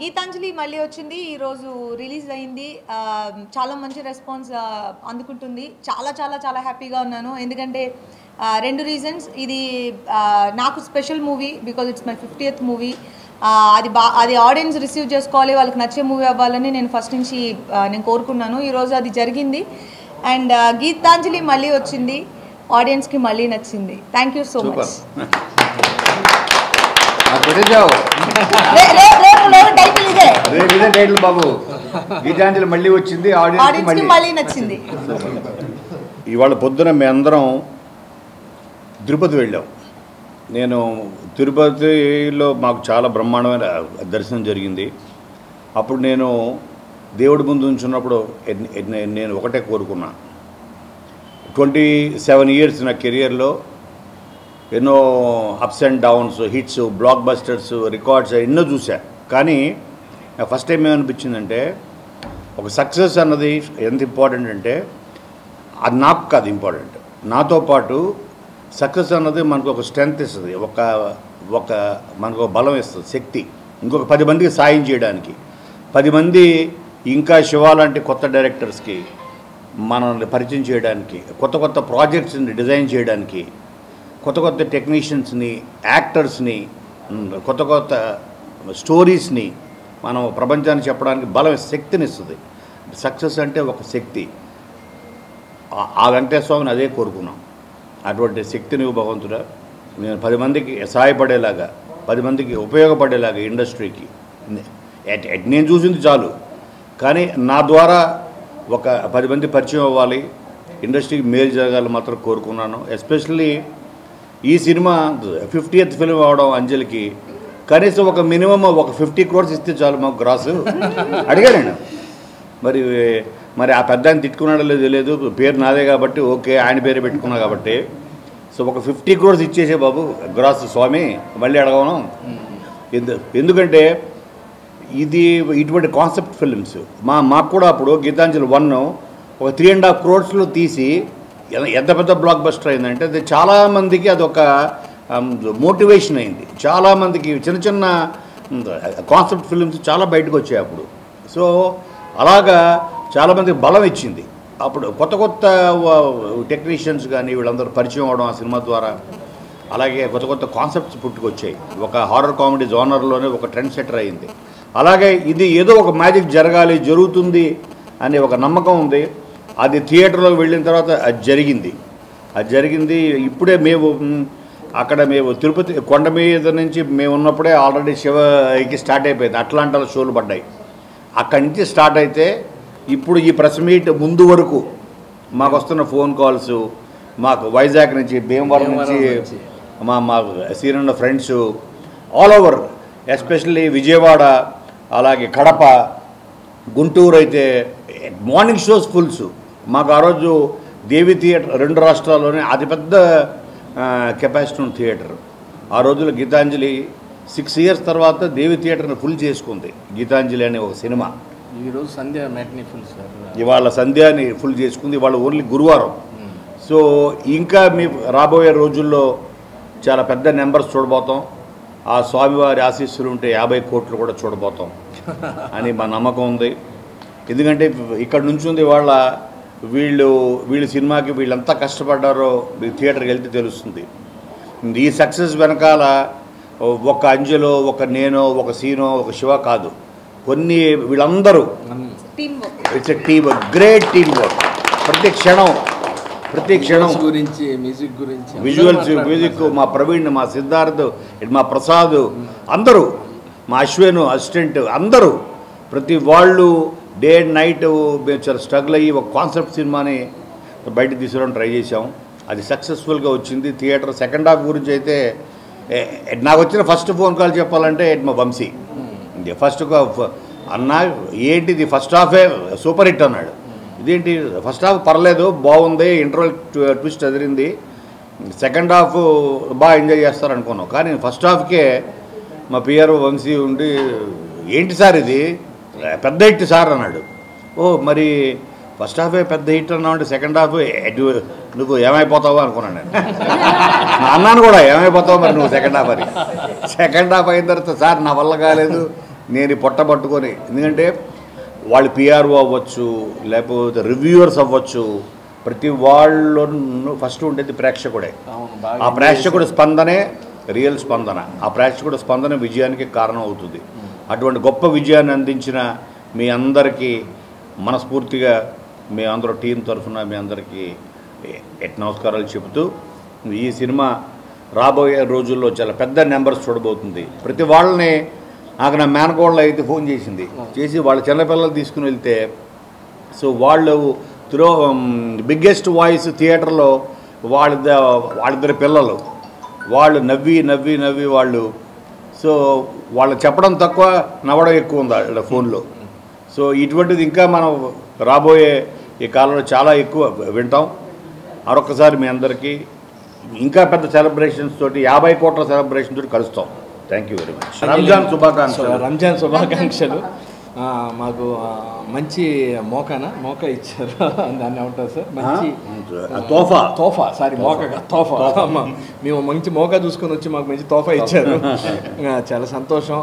గీతాంజలి మళ్ళీ వచ్చింది, ఈరోజు రిలీజ్ అయింది. చాలా మంచి రెస్పాన్స్ అందుకుంటుంది. చాలా చాలా చాలా హ్యాపీగా ఉన్నాను. ఎందుకంటే రెండు రీజన్స్. ఇది నాకు special movie because it's my 50th movie. అది ఆడియన్స్ రిసీవ్ చేసుకోవాలి, వాళ్ళకి నచ్చే మూవీ అవ్వాలని నేను ఫస్ట్ నుంచి నేను కోరుకున్నాను. ఈరోజు అది జరిగింది. అండ్ గీతాంజలి మళ్ళీ వచ్చింది, ఆడియన్స్కి మళ్ళీ నచ్చింది. Thank you so much. బాబు గీతాంజలి మళ్ళీ వచ్చింది, ఆడియన్స్ మళ్ళీ నచ్చింది. ఇవాళ పొద్దున మేమందరం తిరుపతి వెళ్ళాం. నేను తిరుపతిలో మాకు చాలా బ్రహ్మాండమైన దర్శనం జరిగింది. అప్పుడు నేను దేవుడి ముందు ఉంచున్నప్పుడు నేను ఒకటే కోరుకున్నా. 27 years నా కెరియర్లో ఎన్నో ups and downs, hits, black busters, records ఎన్నో చూసా. కానీ ఫస్ట్ టైం ఏమనిపించిందంటే ఒక సక్సెస్ అన్నది ఎంత ఇంపార్టెంట్ అంటే అది నాకు కాదు ఇంపార్టెంట్, నాతో పాటు సక్సెస్ అన్నది మనకు ఒక స్ట్రెంగ్త్ ఇస్తుంది, మనకు బలం ఇస్తుంది, శక్తి. ఇంకొక 10 మందికి సాయం చేయడానికి, 10 మంది ఇంకా శివ లాంటి కొత్త డైరెక్టర్స్కి మనల్ని పరిచయం చేయడానికి, కొత్త కొత్త ప్రాజెక్ట్స్ని డిజైన్ చేయడానికి, కొత్త కొత్త టెక్నీషియన్స్ని, యాక్టర్స్ని, కొత్త కొత్త స్టోరీస్ని మనం ప్రపంచానికి చెప్పడానికి బలం, శక్తిని ఇస్తుంది. సక్సెస్ అంటే ఒక శక్తి. ఆ వెంకటేశ్వర స్వామిని అదే కోరుకున్నాం. అటువంటి శక్తిని భగవంతుడా నేను 10 మందికి సహాయపడేలాగా, 10 మందికి ఉపయోగపడేలాగా ఇండస్ట్రీకి నేను చూసింది చాలు, కానీ నా ద్వారా ఒక 10 మంది పరిచయం అవ్వాలి, ఇండస్ట్రీకి మేలు జరగాలని మాత్రం కోరుకున్నాను. ఎస్పెషల్లీ ఈ సినిమా 50th ఫిల్మ్ అవడం అంజలికి కనీసం ఒక మినిమం ఒక 50 crores ఇస్తే చాలు మాకు గ్రాస్ అడిగాను నేను. మరి ఆ పెద్ద ఆయన తిట్టుకున్నాడో లేదో తెలియదు, పేరు నాదే కాబట్టి ఓకే, ఆయన పేరే పెట్టుకున్నా కాబట్టి. సో ఒక 50 crores ఇచ్చేసే బాబు గ్రాస్ స్వామి, మళ్ళీ అడగను. ఎందుకంటే ఇది ఇటువంటి కాన్సెప్ట్ ఫిల్మ్స్ మాకు కూడా అప్పుడు గీతాంజలి 1 ఒక 3.5 crores తీసి ఎంత పెద్ద బ్లాక్ బస్టర్ అయిందంటే అది చాలామందికి అదొక మోటివేషన్ అయింది. చాలామందికి చిన్న చిన్న కాన్సెప్ట్ ఫిల్మ్స్ చాలా బయటకు వచ్చాయి అప్పుడు. సో అలాగా చాలామందికి బలం ఇచ్చింది. అప్పుడు కొత్త కొత్త టెక్నీషియన్స్ కానీ వీళ్ళందరూ పరిచయం అవడం ఆ సినిమా ద్వారా. అలాగే కొత్త కొత్త కాన్సెప్ట్స్ పుట్టుకొచ్చాయి. ఒక హారర్ కామెడీ జోనర్లోనే ఒక ట్రెండ్ సెటర్ అయింది. అలాగే ఇది ఏదో ఒక మ్యాజిక్ జరుగుతుంది అనే ఒక నమ్మకం ఉంది. అది థియేటర్లోకి వెళ్ళిన తర్వాత అది జరిగింది. ఇప్పుడే మేము తిరుపతి కొండ మీద నుంచి మేము ఉన్నప్పుడే ఆల్రెడీ శివకి స్టార్ట్ అయిపోయింది, అట్లాంటాలో షోలు పడ్డాయి. అక్కడి నుంచి స్టార్ట్ అయితే ఇప్పుడు ఈ ప్రెస్ మీట్ ముందు వరకు మాకు వస్తున్న ఫోన్ కాల్స్, మాకు వైజాగ్ నుంచి, భీమవరం నుంచి, మా senior friends all over, especially Vijayawada, అలాగే కడప, గుంటూరు అయితే మార్నింగ్ షోస్ ఫుల్స్. మాకు ఆ రోజు దేవి థియేటర్ 2 రాష్ట్రాల్లోనే అతిపెద్ద కెపాసిటీ ఉన్న థియేటర్. ఆ రోజుల్లో గీతాంజలి 6 years తర్వాత దేవి థియేటర్ని ఫుల్ చేసుకుంది గీతాంజలి అనే ఒక సినిమా. ఈరోజు సంధ్య మ్యాట్నీ ఫుల్ సార్, ఇవాళ సంధ్యాని ఫుల్ చేసుకుంది. ఇవాళ ఓన్లీ గురువారం. సో ఇంకా మీ రాబోయే రోజుల్లో చాలా పెద్ద నెంబర్స్ చూడబోతాం. ఆ స్వామివారి ఆశీస్సులు ఉంటే 50 కోట్లు కూడా చూడబోతాం అని మా నమ్మకం ఉంది. ఎందుకంటే ఇక్కడ నుంచి ఉంది వాళ్ళ వీళ్ళు సినిమాకి వీళ్ళంతా కష్టపడ్డారో థియేటర్కి వెళ్తే తెలుస్తుంది. ఈ సక్సెస్ వెనకాల ఒక అంజలో, ఒక నేను, ఒక సీనో, ఒక శివ కాదు, కొన్ని వీళ్ళందరూ it's a team work, great team work. ప్రతి క్షణం గురించి, మ్యూజిక్ గురించి, విజువల్స్, మ్యూజిక్, మా ప్రవీణ్, మా సిద్ధార్థ్, మా ప్రసాద్, అందరూ, మా అశ్విన్ అసిస్టెంట్, అందరూ ప్రతి వాళ్ళు డే అండ్ నైట్ మేము చాలా స్ట్రగుల్ అయ్యి ఒక కాన్సెప్ట్ సినిమాని బయటకు తీసుకురావడం ట్రై చేసాం. అది సక్సెస్ఫుల్గా వచ్చింది. థియేటర్ సెకండ్ హాఫ్ గురించి అయితే నాకు వచ్చిన ఫస్ట్ ఫోన్ కాల్ చెప్పాలంటే మా వంశీ. ఫస్ట్ అన్న ఏంటిది ఫస్ట్ హాఫే సూపర్ హిట్ అన్నాడు. ఇదేంటి ఫస్ట్ హాఫ్ పర్లేదు బాగుంది, ఇంటర్వెల్ ట్విస్ట్ అదిరింది, సెకండ్ హాఫ్ బాగా ఎంజాయ్ చేస్తారు అనుకున్నాం. కానీ ఫస్ట్ హాఫ్కే మా పిఆర్ వంశీ ఉండి ఏంటి సార్ ఇది పెద్ద హిట్ సార్ అన్నాడు. ఓ మరి ఫస్ట్ హాఫే పెద్ద హిట్ అన్నావు అంటే సెకండ్ హాఫ్ నువ్వు ఏమైపోతావో అనుకున్నాను నేను. అన్నాను కూడా ఏమైపోతావు మరి నువ్వు సెకండ్ హాఫ్ అని. సెకండ్ హాఫ్ అయిన తర్వాత సార్ నా వల్ల కాలేదు, నేను పొట్ట పట్టుకొని, ఎందుకంటే వాళ్ళు పిఆర్ఓ అవ్వచ్చు, లేకపోతే రివ్యూవర్స్ అవ్వచ్చు, ప్రతి వాళ్ళు ఫస్ట్ ఉండేది ప్రేక్షకుడే. ఆ ప్రేక్షకుడి స్పందనే రియల్ స్పందన, ఆ ప్రేక్షకుడి స్పందన విజయానికి కారణం అవుతుంది. అటువంటి గొప్ప విజయాన్ని అందించిన మీ అందరికీ మనస్ఫూర్తిగా మీ అందరూ టీం తరఫున మీ అందరికీ నమస్కారాలు చెబుతూ, ఈ సినిమా రాబోయే రోజుల్లో చాలా పెద్ద నెంబర్స్ చూడబోతుంది. ప్రతి వాళ్ళని నాకు నా మేనకోళ్ళు అయితే ఫోన్ చేసి వాళ్ళ చిన్నపిల్లలు తీసుకుని వెళ్తే, సో వాళ్ళు బిగ్గెస్ట్ వాయిస్ థియేటర్లో వాళ్ళిద్దరి పిల్లలు వాళ్ళు నవ్వి వాళ్ళు, సో వాళ్ళు చెప్పడం తక్కువ నవ్వడం ఎక్కువ ఉంది వాళ్ళ ఫోన్లో. సో ఇటువంటిది ఇంకా మనం రాబోయే ఈ కాలంలో చాలా ఎక్కువ వింటాం. మరొకసారి మీ అందరికీ ఇంకా పెద్ద సెలబ్రేషన్స్ తోటి 50 కోట్ల సెలబ్రేషన్ తోటి కలుస్తాం. Thank you very much. Ramzan శుభాకాంక్షలు. మాకు మంచి మోకా ఇచ్చారు, దాన్ని ఏమంటారు సార్, మంచి తోఫా సారీ తోఫా మేము మంచి మోకా చూసుకొని వచ్చి మాకు మంచి తోఫా ఇచ్చారు. చాలా సంతోషం.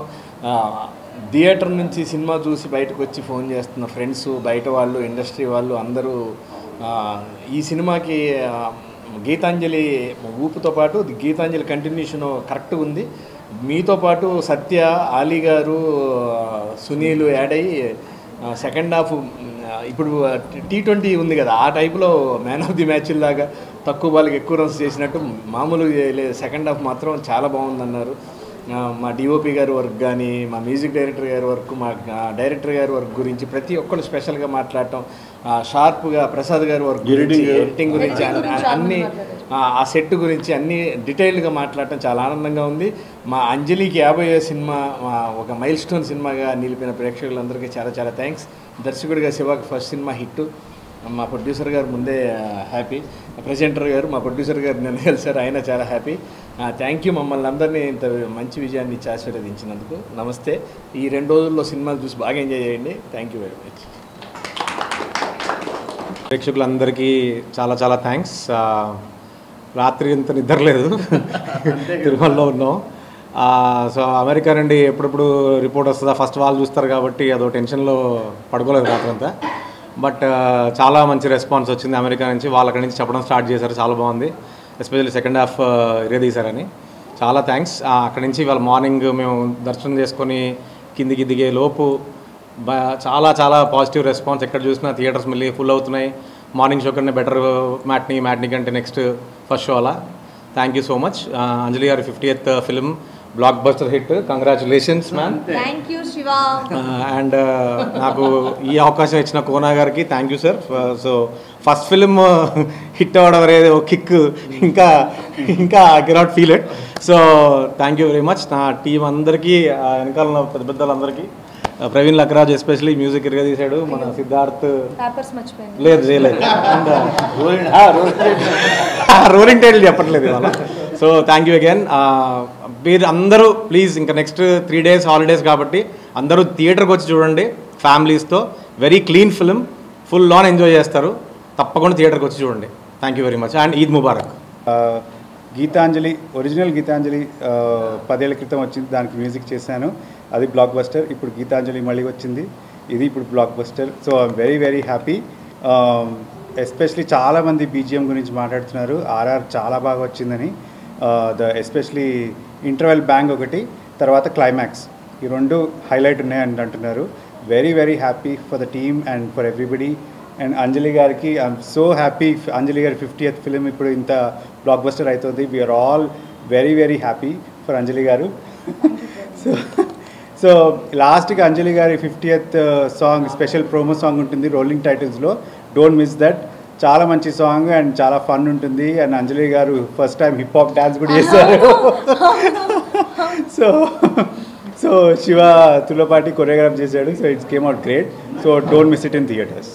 థియేటర్ నుంచి సినిమా చూసి బయటకు వచ్చి ఫోన్ చేస్తున్న ఫ్రెండ్స్, బయట వాళ్ళు, ఇండస్ట్రీ వాళ్ళు అందరూ ఈ సినిమాకి గీతాంజలి ఊపుతో పాటు గీతాంజలి కంటిన్యూషన్ కరెక్ట్గా ఉంది. మీతో పాటు సత్య, ఆలీ గారు, సునీల్ యాడ్ అయ్యి సెకండ్ హాఫ్ ఇప్పుడు T20 ఉంది కదా, ఆ టైప్లో మ్యాన్ ఆఫ్ ది మ్యాచ్ లాగా తక్కువ బాల్కి ఎక్కువ రన్స్ చేసినట్టు మామూలు సెకండ్ హాఫ్ మాత్రం చాలా బాగుందన్నారు. మా డిఓపి గారి వర్క్ కానీ, మా మ్యూజిక్ డైరెక్టర్ గారి వర్క్, మా డైరెక్టర్ గారి వర్క్ గురించి ప్రతి ఒక్కరు స్పెషల్గా మాట్లాడటం, షార్ప్గా ప్రసాద్ గారి వర్క్ గురించి, ఎడిటింగ్ గురించి, అన్నీ ఆ సెట్ గురించి అన్నీ డీటెయిల్డ్గా మాట్లాడటం చాలా ఆనందంగా ఉంది. మా అంజలికి 50వ సినిమా ఒక మైల్ స్టోన్ సినిమాగా నిలిపిన ప్రేక్షకులందరికీ చాలా చాలా థ్యాంక్స్. దర్శకుడిగా శివాకి ఫస్ట్ సినిమా హిట్. మా ప్రొడ్యూసర్ గారు ముందే హ్యాపీ, ప్రెజెంటర్ గారు మా ప్రొడ్యూసర్ గారు నేను కలిసారు, ఆయన చాలా హ్యాపీ. థ్యాంక్ యూ మమ్మల్ని అందరినీ ఇంత మంచి విజయాన్ని ఇచ్చి ఆశీర్వదించినందుకు. నమస్తే. ఈ 2 రోజుల్లో సినిమాలు చూసి బాగా ఎంజాయ్ చేయండి. Thank you very much. ప్రేక్షకులందరికీ చాలా చాలా థ్యాంక్స్. రాత్రి ఇంత నిద్రలేదు, తిరుమలలో ఉన్నాం. సో అమెరికా నుండి ఎప్పుడెప్పుడు రిపోర్ట్ వస్తుందా ఫస్ట్ వాళ్ళు చూస్తారు కాబట్టి అదో టెన్షన్లో పడుకోలేదు రాత్రి అంతా. బట్ చాలా మంచి రెస్పాన్స్ వచ్చింది అమెరికా నుంచి. వాళ్ళు అక్కడి నుంచి చెప్పడం స్టార్ట్ చేశారు, చాలా బాగుంది, ఎస్పెషల్లీ సెకండ్ హాఫ్ తీశారని. చాలా థ్యాంక్స్. అక్కడి నుంచి ఇవాళ మార్నింగ్ మేము దర్శనం చేసుకొని కిందికి దిగే లోపు చాలా చాలా పాజిటివ్ రెస్పాన్స్. ఎక్కడ చూసినా థియేటర్స్ మళ్ళీ ఫుల్ అవుతున్నాయి. మార్నింగ్ షో కన్నా బెటర్ మ్యాట్నీ కంటే నెక్స్ట్ ఫస్ట్ షో అలా. Thank you so much. Anjali గారి 50th film blockbuster hit. Congratulations ma'am. Thank you Shiva. And నాకు ఈ అవకాశం ఇచ్చిన కోనా గారికి thank you sir. So first film hit అవ్వడం అనేది ఒక కిక్, ఇంకా I cannot feel it. So thank you very much. నా టీం అందరికీ, వెనకాల పెద్ద పెద్దలందరికీ, ప్రవీణ్ లక్రాజ్ ఎస్పెషలీ మ్యూజిక్ తీశాడు, మన సిద్ధార్థ్ లేదు చేయలేదు, రోలింగ్ టైటిల్ చెప్పట్లేదు ఇవాళ. So thank you again. మీరు అందరూ ప్లీజ్ ఇంకా నెక్స్ట్ 3 days హాలిడేస్ కాబట్టి అందరూ థియేటర్కి వచ్చి చూడండి ఫ్యామిలీస్తో. Very clean film, full on enjoy చేస్తారు. తప్పకుండా థియేటర్కి వచ్చి చూడండి. Thank you very much and Eid ముబారక్. గీతాంజలి, ఒరిజినల్ గీతాంజలి 10 ఏళ్ల క్రితం వచ్చింది, దానికి మ్యూజిక్ చేశాను, అది బ్లాక్ బస్టర్. ఇప్పుడు గీతాంజలి మళ్ళీ వచ్చింది, ఇది ఇప్పుడు block buster. So I'm very very happy. Especially చాలామంది బీజిఎం గురించి మాట్లాడుతున్నారు, ఆర్ఆర్ చాలా బాగా వచ్చిందని. ఎస్పెషలీ ఇంటర్వెల్ బ్యాంగ్ ఒకటి, తర్వాత క్లైమాక్స్, ఈ 2 హైలైట్ ఉన్నాయని అంటున్నారు. Very very happy for the team and for everybody. And Anjali గారికి ఐఎమ్ సో హ్యాపీ. అంజలి గారి 50th ఫిలిం ఇప్పుడు ఇంత బ్లాక్ బస్టర్ అవుతుంది. We are all very very happy for Anjali గారు. సో లాస్ట్కి అంజలి గారి 50th song special promo song ఉంటుంది రోలింగ్ టైటిల్స్లో, డోంట్ మిస్ దట్. చాలా మంచి సాంగ్ అండ్ చాలా ఫన్ ఉంటుంది. అండ్ అంజలి గారు first time hip hop dance కూడా చేశారు. సో శివ తులపాటి కొరియోగ్రాఫ్ చేశాడు. So it's came out great. So don't miss it in theatres.